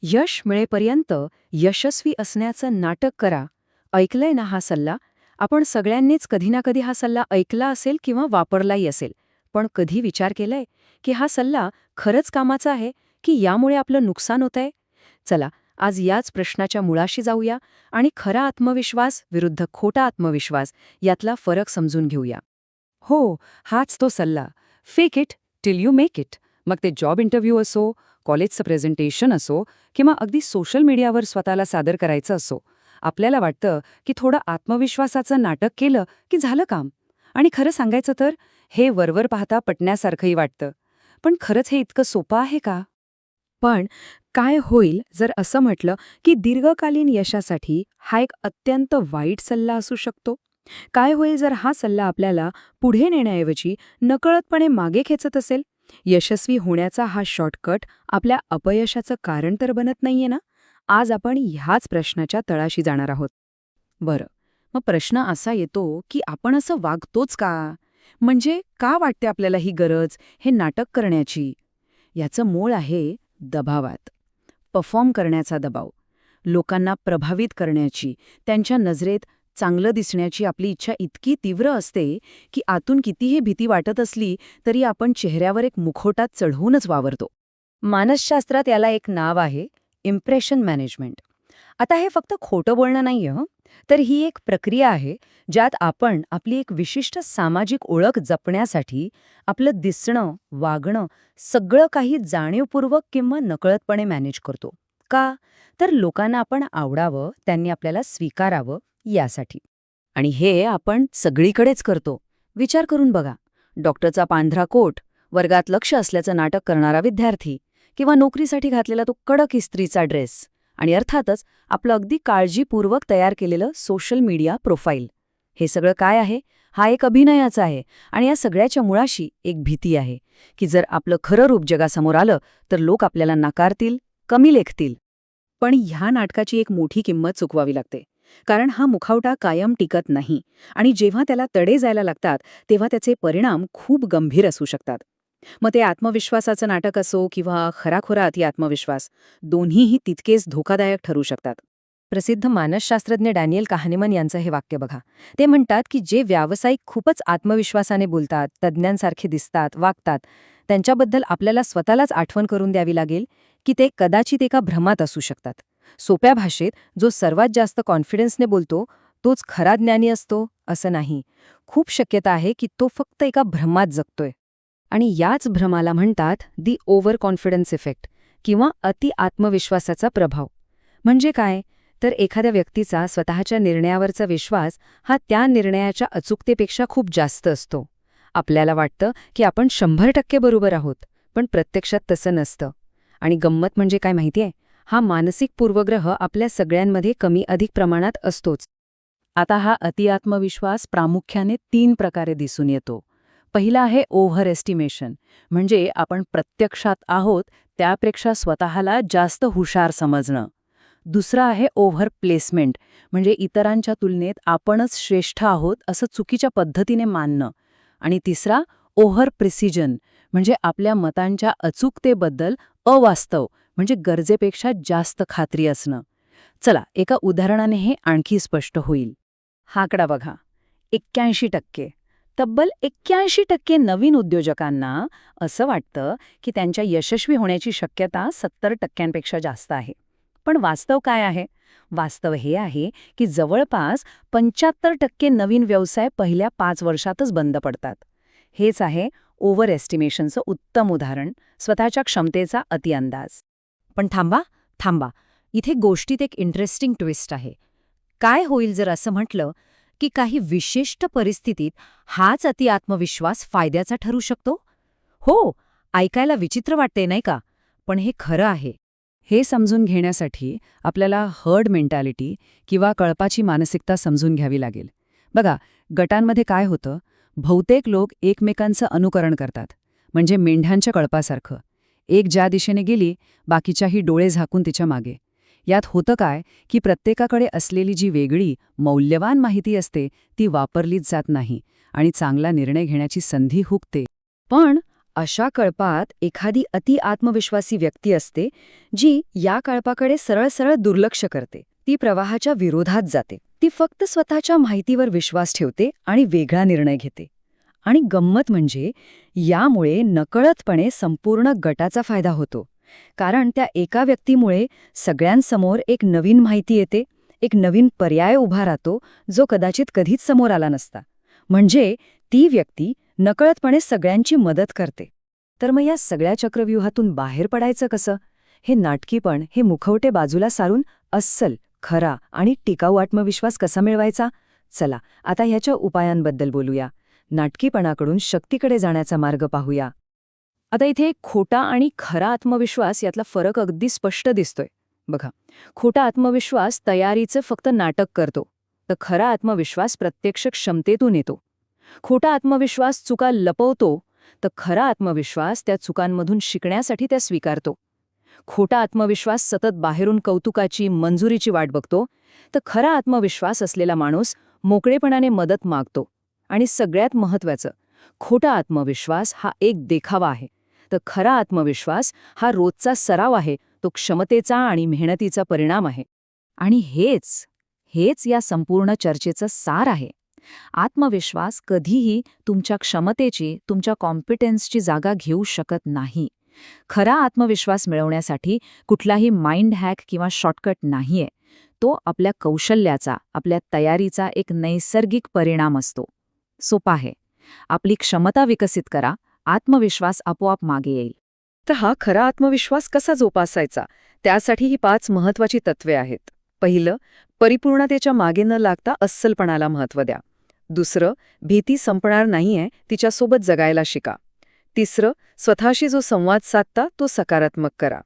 यश मिळेपर्यंत यशस्वी असण्याचं नाटक करा. ऐकलंय ना हा सल्ला? आपण सगळ्यांनीच कधी ना कधी हा सल्ला ऐकला असेल किंवा वापरलाही असेल. पण कधी विचार केलाय की हा सल्ला खरंच कामाचा आहे की यामुळे आपलं नुकसान होतंय? चला, आज याच प्रश्नाच्या मुळाशी जाऊया आणि खरा आत्मविश्वास विरुद्ध खोटा आत्मविश्वास यातला फरक समजून घेऊया. हो, हाच तो सल्ला. Fake it till you make it. मग ते जॉब इंटरव्ह्यू असो, कॉलेजचं प्रेझेंटेशन असो किंवा अगदी सोशल मीडियावर स्वतःला सादर करायचं असो. आपल्याला वाटतं की थोडं आत्मविश्वासाचं नाटक केलं की झालं काम. आणि खरं सांगायचं तर हे वरवर पाहता पटण्यासारखंही वाटतं. पण खरंच हे इतकं सोपं आहे का? पण काय होईल जर असं म्हटलं की दीर्घकालीन यशासाठी हा एक अत्यंत वाईट सल्ला असू शकतो? काय होईल जर हा सल्ला आपल्याला पुढे नेण्याऐवजी नकळतपणे मागे खेचत असेल? यशस्वी होण्याचा हा शॉर्टकट आपल्या अपयशाचं कारण तर बनत नाहीये ना? आज आपण ह्याच प्रश्नाच्या तळाशी जाणार आहोत. बरं, मग प्रश्न असा येतो की आपण असं वागतोच का? म्हणजे का वाटते आपल्याला ही गरज हे नाटक करण्याची? याचं मूळ आहे दबावात. परफॉर्म करण्याचा दबाव. लोकांना प्रभावित करण्याची, त्यांच्या नजरेत चांगलं दिसण्याची आपली इच्छा इतकी तीव्र असते की आतून कितीही भीती वाटत असली तरी आपण चेहऱ्यावर एक मुखवटा चढवूनच वावरतो. मानसशास्त्रात याला एक नाव आहे, इम्प्रेशन मॅनेजमेंट. आता हे फक्त खोटं बोलणं नाहीये हं. तर ही एक प्रक्रिया आहे ज्यात आपण आपली एक विशिष्ट सामाजिक ओळख जपण्यासाठी आपलं दिसणं, वागणं सगळं काही जाणीवपूर्वक किंवा नकळतपणे मॅनेज करतो. का? तर लोकांना आपण आवडावं, त्यांनी आपल्याला स्वीकारावं यासाठी. आणि हे आपण सगळीकडेच करतो. विचार करून बघा. डॉक्टरचा पांढरा कोट, वर्गात लक्ष असल्याचं नाटक करणारा विद्यार्थी किंवा नोकरीसाठी घातलेला तो कडक इस्त्रीचा ड्रेस आणि अर्थातच आपलं अगदी काळजीपूर्वक तयार केलेलं सोशल मीडिया प्रोफाईल. हे सगळं काय आहे? हा एक अभिनयाचा आहे आणि या सगळ्याच्या मुळाशी एक भीती आहे की जर आपलं खरं रूप जगासमोर आलं तर लोक आपल्याला नाकारतील, कमी लेखतील. पण ह्या नाटकाची एक मोठी किंमत चुकवावी लागते. कारण हा मुखवटा कायम टिकत नाही आणि जेव्हा त्याला तडे जायला लागतात तेव्हा त्याचे परिणाम खूप गंभीर असू शकतात. मग ते आत्मविश्वासाचं नाटक असो किंवा खराखुरा अति आत्मविश्वास, दोन्हीही तितकेच धोकादायक ठरू शकतात. प्रसिद्ध मानसशास्त्रज्ञ डॅनियल काहनेमन यांचं हे वाक्य बघा. ते म्हणतात की जे व्यावसायिक खूपच आत्मविश्वासाने बोलतात, तज्ज्ञांसारखे दिसतात, वागतात, त्यांच्याबद्दल आपल्याला स्वतःलाच आठवण करून द्यावी लागेल की ते कदाचित एका भ्रमात असू शकतात. सोप्या भाषेत जो सर्वात जास्त कॉन्फिडन्सने बोलतो तोच खरा ज्ञानी असतो असं नाही. खूप शक्यता आहे की तो फक्त एका भ्रमात जगतोय. आणि याच भ्रमाला म्हणतात दी ओव्हर कॉन्फिडन्स इफेक्ट किंवा अति आत्मविश्वासाचा प्रभाव. म्हणजे काय? तर एखाद्या व्यक्तीचा स्वतःच्या निर्णयावरचा विश्वास हा त्या निर्णयाच्या अचूकतेपेक्षा खूप जास्त असतो. आपल्याला वाटतं की आपण 100% बरोबर आहोत, पण प्रत्यक्षात तसं नसतं. आणि गंमत म्हणजे काय माहितीये? हा मानसिक पूर्वग्रह आपल्या सगळ्यांमध्ये कमी अधिक प्रमाणात असतोच. आता हा अतिआत्मविश्वास प्रामुख्याने 3 प्रकारे दिसून येतो. पहिला आहे ओव्हर एस्टिमेशन, म्हणजे आपण प्रत्यक्षात आहोत त्यापेक्षा स्वतःला जास्त हुशार समजणं. दुसरा आहे ओव्हर प्लेसमेंट, म्हणजे इतरांच्या तुलनेत आपणच श्रेष्ठ आहोत असं चुकीच्या पद्धतीने मानणं. आणि तिसरा ओव्हर प्रिसिजन, म्हणजे आपल्या मतांच्या अचूकतेबद्दल अवास्तव, म्हणजे गरजेपेक्षा जास्त खात्री असणं. चला, एका उदाहरणाने हे आणखी स्पष्ट होईल. हा आकडा बघा, 81%. तब्बल 81% नवीन उद्योजकांना असं वाटतं की त्यांच्या यशस्वी होण्याची शक्यता 70%पेक्षा जास्त आहे. पण वास्तव काय आहे? वास्तव हे आहे की जवळपास 75% नवीन व्यवसाय पहिल्या 5 वर्षातच बंद पडतात. हेच आहे ओव्हर एस्टिमेशनचं उत्तम उदाहरण, स्वतःच्या क्षमतेचा अतिअंदाज. पण थांबा, थांबा. इथे गोष्टीत एक इंटरेस्टिंग ट्विस्ट आहे. काय होईल जर असं म्हटलं की काही विशिष्ट परिस्थितीत हाच अतिआत्मविश्वास फायद्याचा ठरू शकतो? हो, ऐकायला विचित्र वाटते नाही का? पण हे खरं आहे. हे समजून घेण्यासाठी आपल्याला हर्ड मेंटॅलिटी किंवा कळपाची मानसिकता समजून घ्यावी लागेल. बघा, गटांमध्ये काय होतं? बहुतेक लोक एकमेकांचं अनुकरण करतात, म्हणजे मेंढ्यांच्या कळपासारखं. एक ज्या दिशेने गेली, बाकीच्याही डोळे झाकून तिच्या मागे. यात होतं काय की प्रत्येकाकडे असलेली जी वेगळी, मौल्यवान माहिती असते ती वापरलीच जात नाही आणि चांगला निर्णय घेण्याची संधी हुकते. पण अशा कळपात एखादी अति आत्मविश्वासी व्यक्ती असते जी या कळपाकडे सरळ सरळ दुर्लक्ष करते. ती प्रवाहाच्या विरोधात जाते. ती फक्त स्वतःच्या माहितीवर विश्वास ठेवते आणि वेगळा निर्णय घेते. आणि गंमत म्हणजे यामुळे नकळतपणे संपूर्ण गटाचा फायदा होतो. कारण त्या एका व्यक्तीमुळे सगळ्यांसमोर एक नवीन माहिती येते, एक नवीन पर्याय उभा राहतो जो कदाचित कधीच समोर आला नसता. म्हणजे ती व्यक्ती नकळतपणे सगळ्यांची मदत करते. तर मग या सगळ्या चक्रव्यूहातून बाहेर पडायचं कसं? हे नाटकीपण, हे मुखवटे बाजूला सारून अस्सल, खरा आणि टिकाऊ आत्मविश्वास कसा मिळवायचा? चला आता ह्याच्या उपायांबद्दल बोलूया. नाटकीपणाकडून शक्तीकडे जाण्याचा मार्ग पाहूया. आता इथे खोटा आणि खरा आत्मविश्वास यातला फरक अगदी स्पष्ट दिसतोय. बघा, खोटा आत्मविश्वास तयारीचं फक्त नाटक करतो, तर खरा आत्मविश्वास प्रत्यक्ष क्षमतेतून येतो. खोटा आत्मविश्वास चुका लपवतो, तर खरा आत्मविश्वास त्या चुकांमधून शिकण्यासाठी त्या स्वीकारतो. खोटा आत्मविश्वास सतत बाहेरून कौतुकाची, मंजुरीची वाट बघतो, तर खरा आत्मविश्वास असलेला माणूस मोकळेपणाने मदत मागतो. आणि सगळ्यात महत्त्वाचं, खोटा आत्मविश्वास हा एक देखावा आहे, तर खरा आत्मविश्वास हा रोजचा सराव आहे, तो क्षमतेचा आणि मेहनतीचा परिणाम आहे. आणि हेच या संपूर्ण चर्चेचं सार आहे. आत्मविश्वास कधीही तुमच्या क्षमतेची, तुमच्या कॉम्पिटन्सची जागा घेऊ शकत नाही. खरा आत्मविश्वास मिळवण्यासाठी कुठलाही माइंड हॅक किंवा शॉर्टकट नाहीये. तो आपल्या कौशल्याचा, आपल्या तयारीचा एक नैसर्गिक परिणाम असतो. सोपा आहे. आपली क्षमता विकसित करा, आत्मविश्वास आपोआप मागे येईल. तर हा खरा आत्मविश्वास कसा जोपासायचा? त्यासाठी ही 5 महत्वाची तत्वे आहेत. पहिलं, परिपूर्णतेच्या मागे न लागता अस्सलपणाला महत्त्व द्या. दुसरं, भीती संपणार नाहीये, तिच्यासोबत जगायला शिका. तिसरं, स्वतःशी जो संवाद साधता तो सकारात्मक करा.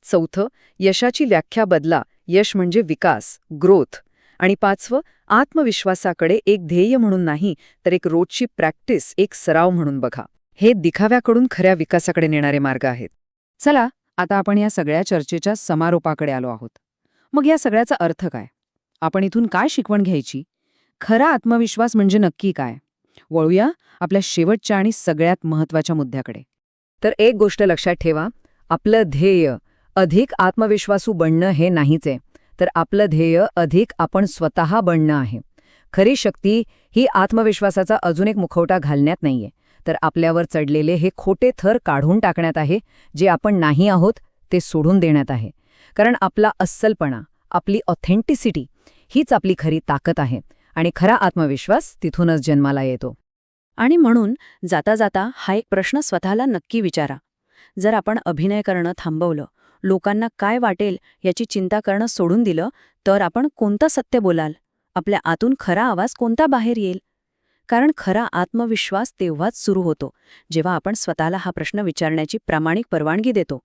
चौथं, यशाची व्याख्या बदला. यश म्हणजे विकास, ग्रोथ. आणि 5वं, आत्मविश्वासाकडे एक ध्येय म्हणून नाही, तर एक रोजची प्रॅक्टिस, एक सराव म्हणून बघा. हे दिखाव्याकडून खऱ्या विकासाकडे नेणारे मार्ग आहेत. चला, आता आपण या सगळ्या चर्चेच्या समारोपाकडे आलो आहोत. मग या सगळ्याचा अर्थ काय? आपण इथून काय शिकवण घ्यायची? खरा आत्मविश्वास म्हणजे नक्की काय? वळूया आपल्या शेवटच्या आणि सगळ्यात महत्त्वाच्या मुद्द्याकडे. तर एक गोष्ट लक्षात ठेवा, आपलं ध्येय अधिक आत्मविश्वासू बनणं हे नाहीच आहे, तर आपलं ध्येय अधिक आपण स्वतः बनणं आहे. खरी शक्ती ही आत्मविश्वासाचा अजून एक मुखवटा घालण्यात नाहीये, तर आपल्यावर चढलेले हे खोटे थर काढून टाकण्यात आहे. जे आपण नाही आहोत ते सोडून देण्यात आहे. कारण आपला अस्सलपणा, आपली ऑथेंटिसिटी हीच आपली खरी ताकद आहे आणि खरा आत्मविश्वास तिथूनच जन्माला येतो. आणि म्हणून जाता जाता हा एक प्रश्न स्वतःला नक्की विचारा. जर आपण अभिनय करणं थांबवलं, लोकांना काय वाटेल याची चिंता करणं सोडून दिलं, तर आपण कोणतं सत्य बोलाल? आपल्या आतून खरा आवाज कोणता बाहेर येईल? कारण खरा आत्मविश्वास तेव्हाच सुरू होतो जेव्हा आपण स्वतःला हा प्रश्न विचारण्याची प्रामाणिक परवानगी देतो.